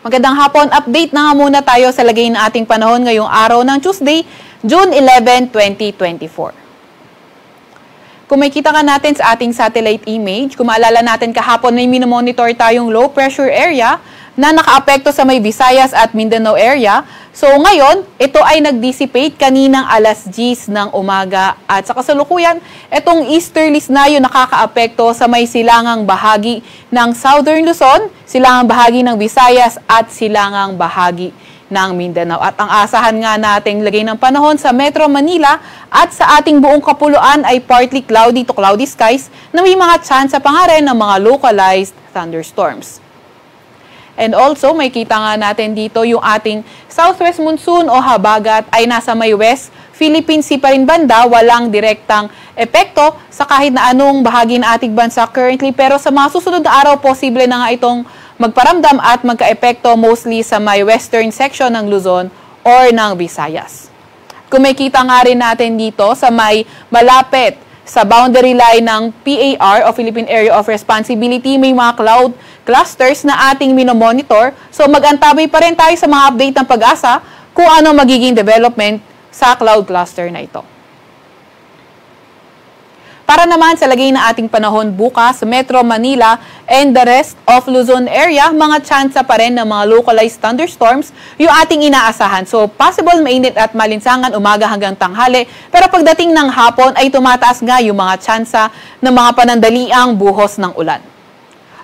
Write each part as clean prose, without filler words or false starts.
Magandang hapon, update na nga muna tayo sa lagay ng ating panahon ngayong araw ng Tuesday, June 11, 2024. Kung makita ka natin sa ating satellite image, kung maalala natin kahapon may minomonitor tayong low pressure area na nakaapekto sa may Visayas at Mindanao area. So ngayon, ito ay nag-dissipate kaninang alas 10 ng umaga at sa kasalukuyan, itong easterlies na yun nakakaapekto sa may silangang bahagi ng Southern Luzon, silangang bahagi ng Visayas at silangang bahagi ng Mindanao. At ang asahan nga nating lagay ng panahon sa Metro Manila at sa ating buong kapuluan ay partly cloudy to cloudy skies na may mga tsansa pa nga rin ng mga localized thunderstorms. And also, may kita nga natin dito yung ating southwest monsoon o habagat ay nasa may west Philippine Sea pa rin banda, walang direktang epekto sa kahit na anong bahagi ng ating bansa currently. Pero sa mga susunod na araw, posible na nga itong magparamdam at magka-epekto mostly sa may western section ng Luzon or ng Visayas. Kung may kita nga rin natin dito sa may malapit sa boundary line ng PAR o Philippine Area of Responsibility, may mga cloud clusters na ating minomonitor. So mag-antabay pa rin tayo sa mga update ng Pag-asa kung ano magiging development sa cloud cluster na ito. Para naman sa lagay na ating panahon bukas, Metro Manila and the rest of Luzon area, mga tsansa pa rin ng mga localized thunderstorms yung ating inaasahan. So, possible mainit at malinsangan umaga hanggang tanghali. Pero pagdating ng hapon ay tumataas nga yung mga tsansa ng mga panandaliang buhos ng ulan.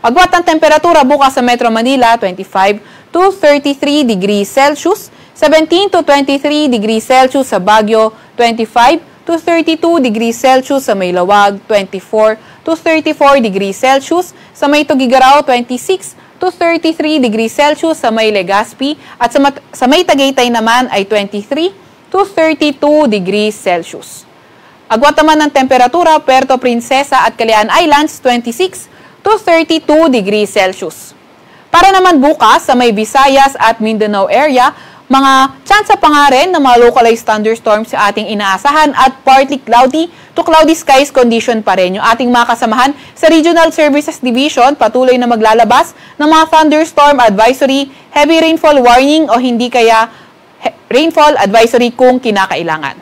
Agwat ng temperatura bukas sa Metro Manila, 25 to 33 degrees Celsius, 17 to 23 degrees Celsius sa Baguio, 25 to 32 degrees Celsius sa Maylawag, 24 to 34 degrees Celsius sa may Tugigaraw, 26 to 33 degrees Celsius sa may Legazpi at sa may Tagaytay naman ay 23 to 32 degrees Celsius. Agwat naman ng temperatura, Puerto Princesa at Calayan Islands, 26 to 32 degrees Celsius. Para naman bukas sa may Visayas at Mindanao area, mga tsansa pa nga rin ng mga localized thunderstorms sa ating inaasahan at partly cloudy to cloudy skies condition pa rin. Yung ating mga kasamahan sa Regional Services Division patuloy na maglalabas ng mga thunderstorm advisory, heavy rainfall warning o hindi kaya rainfall advisory kung kinakailangan.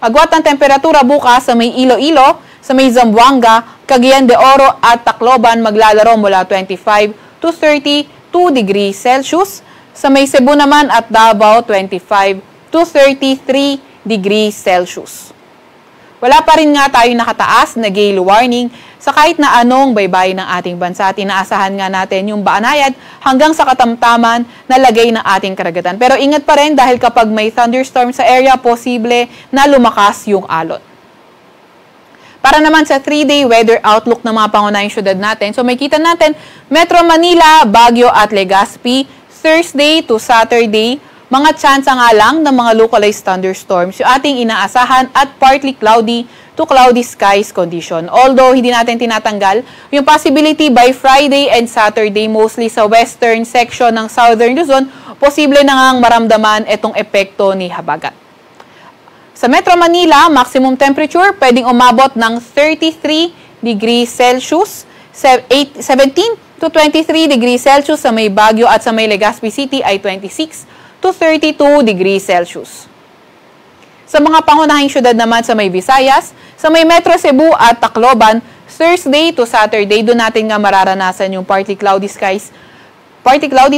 Agwat ng temperatura bukas sa may Iloilo, sa may Zamboanga, Cagayan de Oro at Tacloban maglalaro mula 25 to 32 degrees Celsius. Sa may Cebu naman at Davao, 25 to 33 degrees Celsius. Wala pa rin nga tayo nakataas na gale warning sa kahit na anong baybay ng ating bansa. Tinaasahan nga natin yung Baanayad hanggang sa katamtaman na lagay ng ating karagatan. Pero ingat pa rin dahil kapag may thunderstorm sa area, posible na lumakas yung alon. Para naman sa 3-day weather outlook ng mga pangunahing syudad natin, so may kita natin Metro Manila, Baguio at Legazpi, Thursday to Saturday, mga tsansa nga lang ng mga localized thunderstorms yung ating inaasahan at partly cloudy to cloudy skies condition. Although hindi natin tinatanggal yung possibility by Friday and Saturday mostly sa western section ng Southern Luzon, posible na ngang maramdaman itong epekto ni habagat. Sa Metro Manila, maximum temperature pwedeng umabot ng 33 degrees Celsius, 17 to 23 degrees Celsius sa may Baguio at sa may Legazpi City ay 26 to 32 degrees Celsius. Sa mga pangunahing syudad naman sa may Visayas, sa may Metro Cebu at Tacloban, Thursday to Saturday, doon natin nga mararanasan yung partly cloudy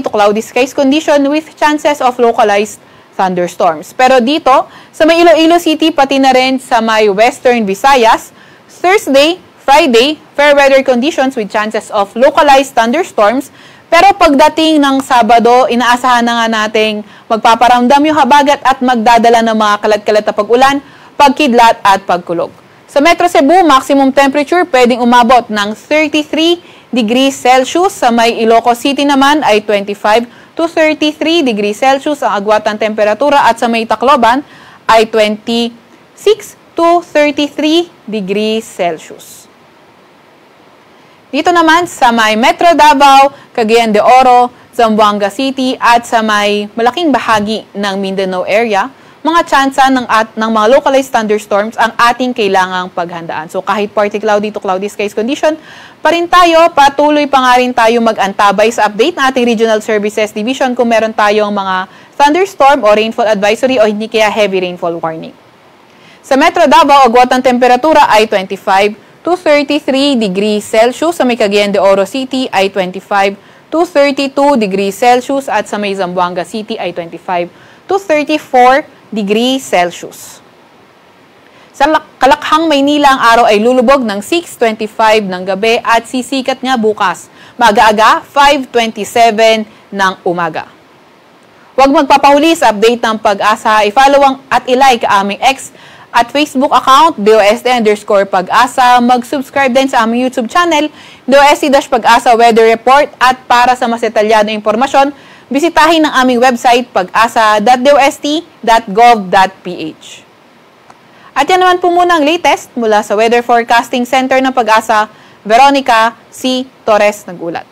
to cloudy skies condition with chances of localized thunderstorms. Pero dito, sa may Iloilo City, pati na rin sa may Western Visayas, Thursday, Friday, fair weather conditions with chances of localized thunderstorms. Pero pagdating ng Sabado, inaasahan na nga nating magpaparamdam yung habagat at magdadala ng mga kalat-kalat na pag-ulan, pagkidlat at pagkulog. Sa Metro Cebu, maximum temperature pwedeng umabot ng 33 degrees Celsius. Sa may Ilocos City naman ay 25 to 33 degrees Celsius ang agwat ng temperatura at sa may Tacloban ay 26 to 33 degrees Celsius. Dito naman sa may Metro Davao, Cagayan de Oro, Zamboanga City at sa may malaking bahagi ng Mindanao area, mga tsansa ng mga localized thunderstorms ang ating kailangang paghandaan. So kahit partly cloudy to cloudy skies condition, pa rin tayo, patuloy pa nga rin tayo mag-antabay sa update ng ating Regional Services Division kung meron tayong mga thunderstorm o rainfall advisory o hindi kaya heavy rainfall warning. Sa Metro Davao, agwat ng temperatura ay 25 to 33 degrees Celsius. Sa may Cagayan de Oro City ay 25 to 32 degrees Celsius at sa may Zamboanga City ay 25 to 34 degrees Celsius. Sa Kalakhang, Maynila, ang araw ay lulubog ng 6:25 ng gabi at sisikat nga bukas, maaga-aga 5:27 ng umaga. Huwag magpapahuli sa update ng Pag-asa, i-follow at i-like aming X at Facebook account, DOST_Pag-asa. Mag-subscribe din sa aming YouTube channel, DOST-Pag-asa Weather Report. At para sa mas detalyadong impormasyon, bisitahin ang aming website, pag-asa.dost.gov.ph. At yan naman po muna ang latest mula sa Weather Forecasting Center ng Pag-asa. Veronica C. Torres nag-ulat.